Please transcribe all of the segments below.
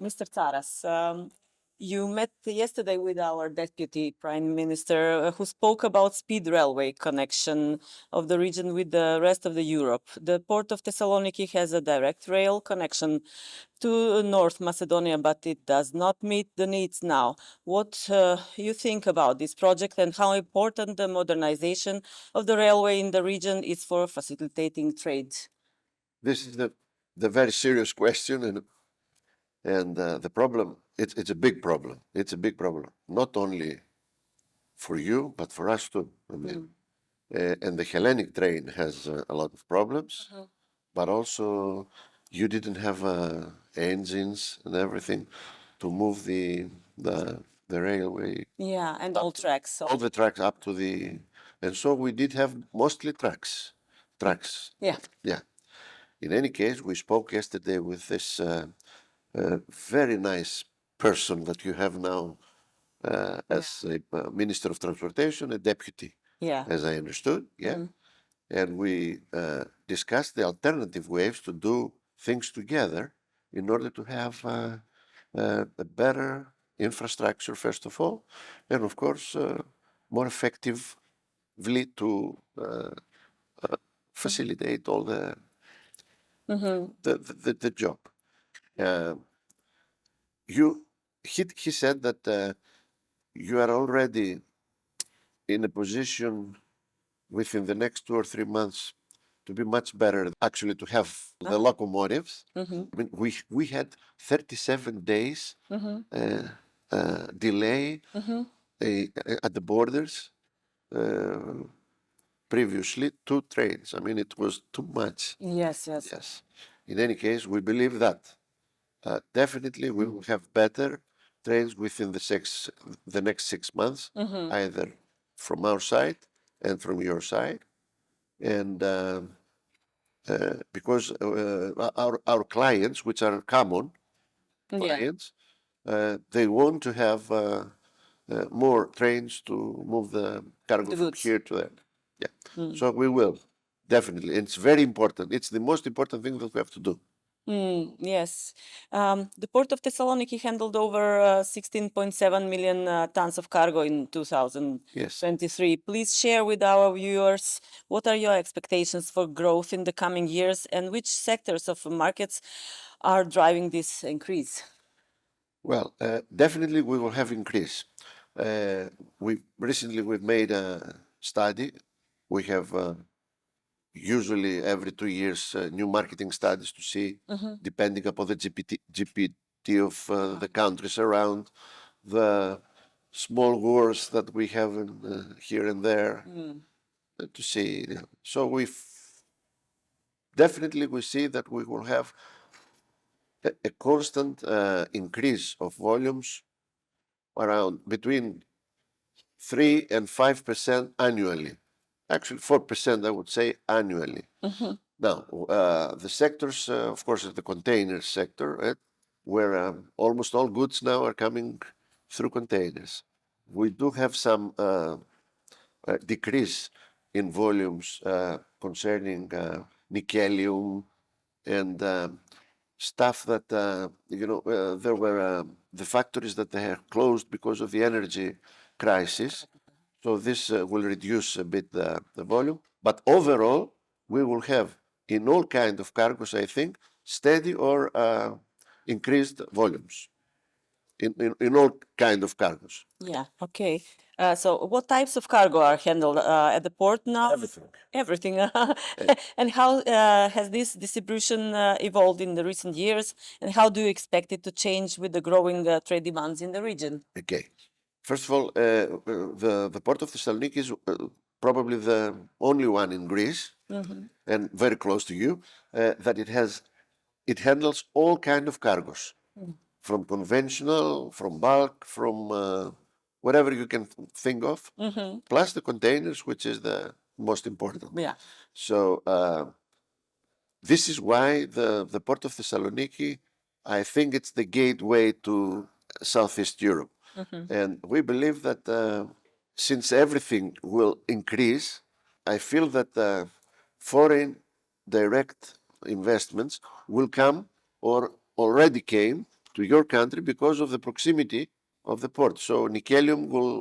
Mr. Царас, you met yesterday with our Deputy Prime Minister who spoke about speed railway connection of the region with the rest of the Europe. The port of Thessaloniki has a direct rail connection to North Macedonia, but it does not meet the needs now. What you think about this project and how important the modernization of the railway in the region is for facilitating trade? This is the very serious question, and the problem. It's a big problem. It's a big problem, not only for you but for us too. I mean, and the Hellenic train has a lot of problems, but also you didn't have engines and everything to move the railway. Yeah, and all tracks. So. All the tracks up to the, and so we did have mostly tracks. Yeah. Yeah. In any case, we spoke yesterday with this very nice person that you have now as a Minister of Transportation, a deputy, as I understood. Yeah. And we discussed the alternative ways to do things together in order to have a better infrastructure, first of all, and of course, more effectively to facilitate all the job. He said that you are already in a position within the next 2 or 3 months to be much better, actually, to have the locomotives. I mean, we had 37 days delay at the borders. Previously, 2 trains. I mean, it was too much. Yes. In any case, we believe that definitely we will have better trains within the next 6 months, either from our side and from your side, and because our clients, which are common clients, they want to have more trains to move the cargo from here to there. Yeah. So we will, definitely. It's very important. It's the most important thing that we have to do. Yes. The port of Thessaloniki handled over 16.7 million tons of cargo in 2023. Yes. Please share with our viewers what are your expectations for growth in the coming years and which sectors of markets are driving this increase? Well, definitely we will have increase. We've made a study. We have usually every 2 years new marketing studies to see, depending upon the GPT of the countries around, the small wars that we have here and there, to see. So we see that we will have a constant increase of volumes around between 3 and 5% annually. Actually, 4%, I would say, annually. Now, the sectors, of course, is the container sector, where almost all goods now are coming through containers. We do have some decrease in volumes concerning nickel and stuff that, there were the factories that they have closed because of the energy crisis. So this will reduce a bit the volume. But overall, we will have, in all kinds of cargos, I think, steady or increased volumes in all kinds of cargos. Yeah, okay. So what types of cargo are handled at the port now? Everything. And how has this distribution evolved in the recent years? And how do you expect it to change with the growing trade demands in the region? Okay. First of all, the port of Thessaloniki is probably the only one in Greece, and very close to you, that it handles all kinds of cargos, from conventional, from bulk, from whatever you can think of, plus the containers, which is the most important. Yeah. So this is why the port of Thessaloniki, I think it's the gateway to Southeast Europe. And we believe that since everything will increase, I feel that foreign direct investments will come or already came to your country because of the proximity of the port. So Nicelium will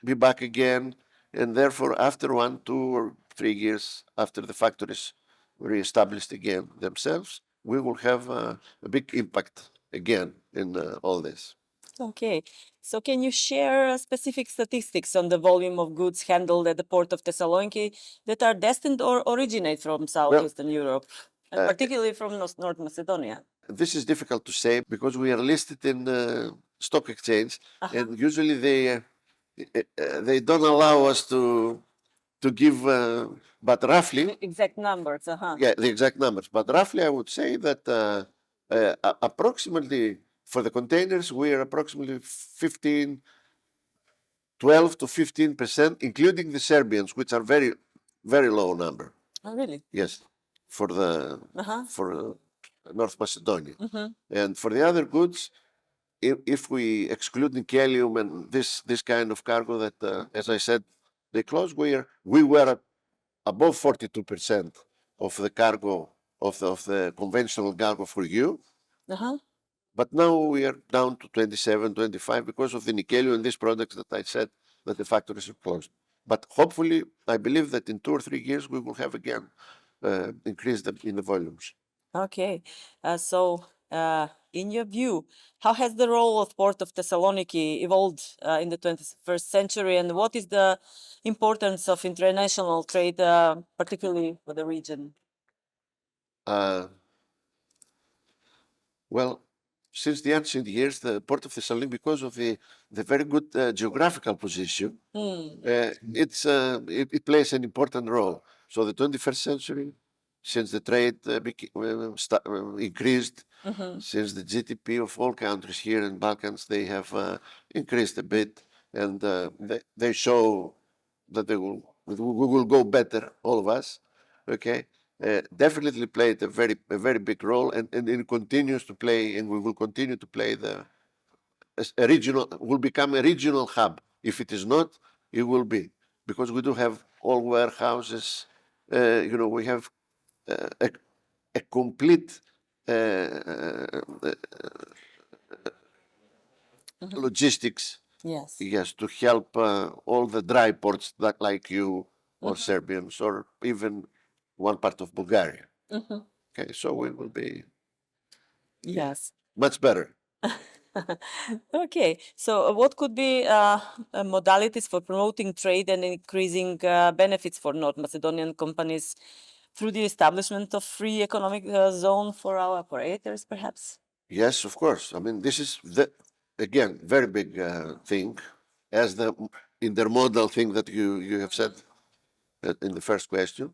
be back again, and therefore after 1, 2, or 3 years after the factories re-established again themselves, we will have a big impact again in all this. Okay, so can you share specific statistics on the volume of goods handled at the port of Thessaloniki that are destined or originate from Southeastern Europe, and particularly from North Macedonia? This is difficult to say because we are listed in stock exchange, and usually they don't allow us to give, but roughly Exact numbers, yeah, the exact numbers. But roughly, I would say that approximately for the containers, we are approximately 12 to 15%, including the Serbians, which are very, very low number. Oh, really? Yes, for the for North Macedonia, and for the other goods, if we exclude Nicelium and this kind of cargo that, as I said, they closed, we were at above 42% of the cargo of the conventional cargo for you. But now we are down to 27, 25 because of the Nicelium and these products that I said that the factories are closed. But hopefully, I believe that in 2 or 3 years we will have again increased in the volumes. Okay, so in your view, how has the role of Port of Thessaloniki evolved in the 21st century, and what is the importance of international trade, particularly for the region? Well, since the ancient years, the Port of Thessaloniki, because of the very good geographical position, it plays an important role. So the 21st century, since the trade increased, since the GDP of all countries here in Balkans, they have increased a bit, and they show that we will go better, all of us. Okay, definitely played a very big role, and it continues to play, and we will continue to play a regional. Will become a regional hub. If it is not, it will be, because we do have all warehouses. We have a complete logistics. Yes. To help all the dry ports that like you or Serbians or even one part of Bulgaria. Okay, so we will be Yes. much better. Okay, so what could be modalities for promoting trade and increasing benefits for North Macedonian companies through the establishment of free economic zone for our operators, perhaps? Yes, of course. I mean, this is again very big thing, as the intermodal thing that you have said in the first question.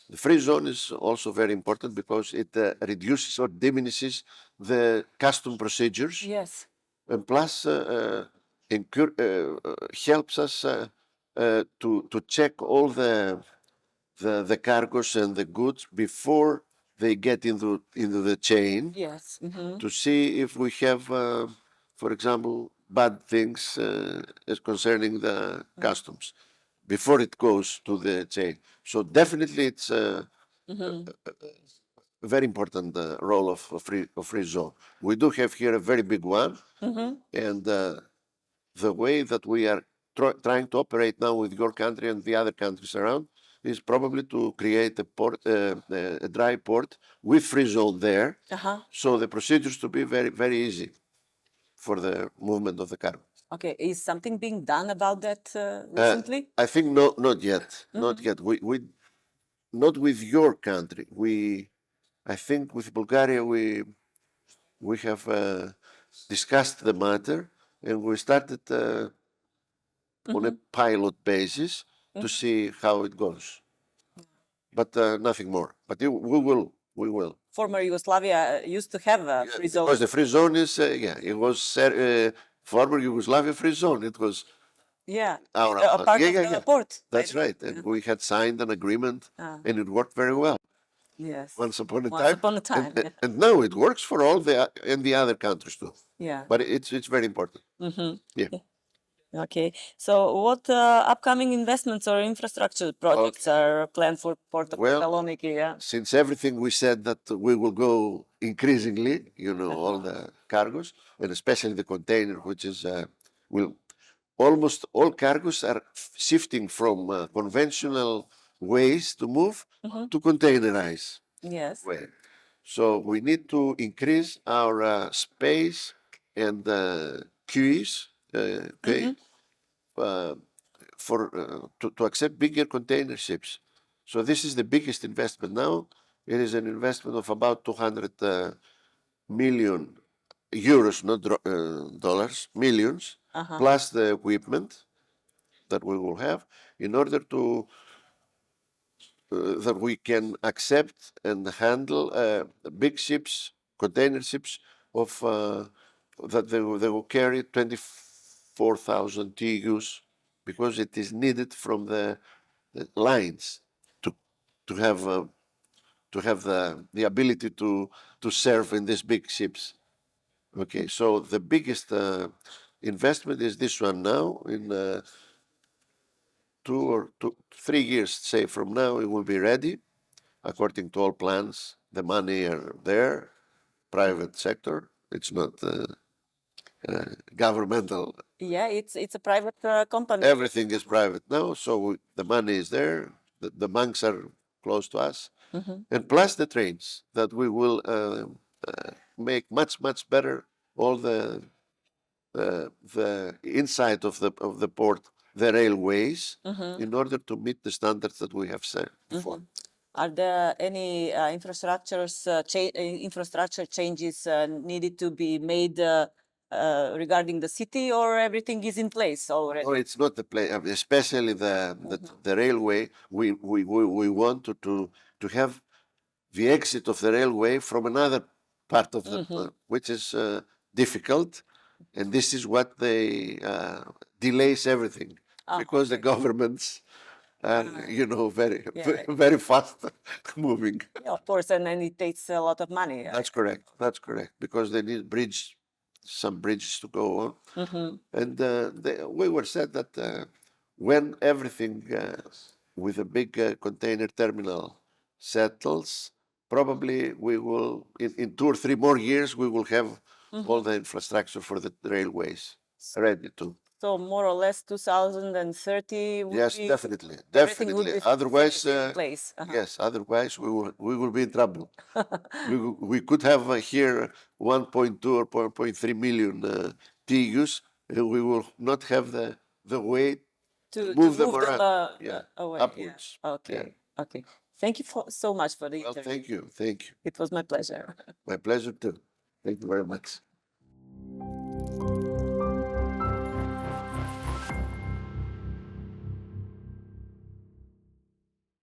The free zone is also very important because it reduces or diminishes the custom procedures. Yes. And plus helps us to check all the cargos and the goods before they get into the chain. Yes. To see if we have, for example, bad things as concerning the customs before it goes to the chain. So definitely it's a very important role of free zone. We do have here a very big one, and the way that we are trying to operate now with your country and the other countries around is probably to create a port, a dry port with free zone there, so the procedures to be very, very easy for the movement of the cargo. Okay, is something being done about that recently? I think not yet, not yet. We not with your country. I think with Bulgaria we have discussed the matter, and we started on a pilot basis to see how it goes. But nothing more. But we will. Former Yugoslavia used to have a free zone. Because the free zone is, it was former Yugoslavia free zone. It was a our part of the port. That's right. And we had signed an agreement, and it worked very well. Yes. Once upon a Once time. upon a time. And now it works for all the other countries too. Yeah. But it's very important. Mm-hmm. Yeah. Okay. So what upcoming investments or infrastructure projects are planned for Port of Well, Thessaloniki? Yeah. Since everything we said that we will go increasingly, all the cargos, and especially the container, which is will almost all cargos are shifting from conventional ways to move to containerize Yes. way. So we need to increase our space and queues, to accept bigger container ships. So this is the biggest investment now. It is an investment of about 200 million euros, not dollars, millions, plus the equipment that we will have in order to that we can accept and handle big ships, container ships of that they will carry 24,000 TEUs because it is needed from the lines to have the ability to serve in these big ships. Okay, so the biggest investment is this one now. In 3 years, say from now, it will be ready according to all plans. The money are there, private sector. It's not governmental. Yeah, it's a private company. Everything is private now, so the money is there. The banks are close to us, and plus the trains that we will make much better all the inside of the port, the railways, in order to meet the standards that we have set before. Are there any infrastructure changes needed to be made regarding the city, or everything is in place already? No, it's not the place, especially the railway. We want to have the exit of the railway from another part of the which is difficult, and this is what they delays everything because the governments very fast moving. Yeah, of course, and then it takes a lot of money. That's correct. That's correct because they need some bridges to go on, and we were said that when everything with a big container terminal settles, probably we will in 2 or 3 more years we will have all the infrastructure for the railways ready to. So more or less 2030 would Yes, be, definitely, everything would definitely. be Otherwise, in place. yes, otherwise we will be in trouble. we could have here 1.2 or 1.3 million TEUs, and we will not have the way to move them around. Away. Upwards. Yeah. Okay. Okay. Thank you so much for the Well, interview. thank you, thank you. It was my pleasure. My pleasure too. Thank you very much.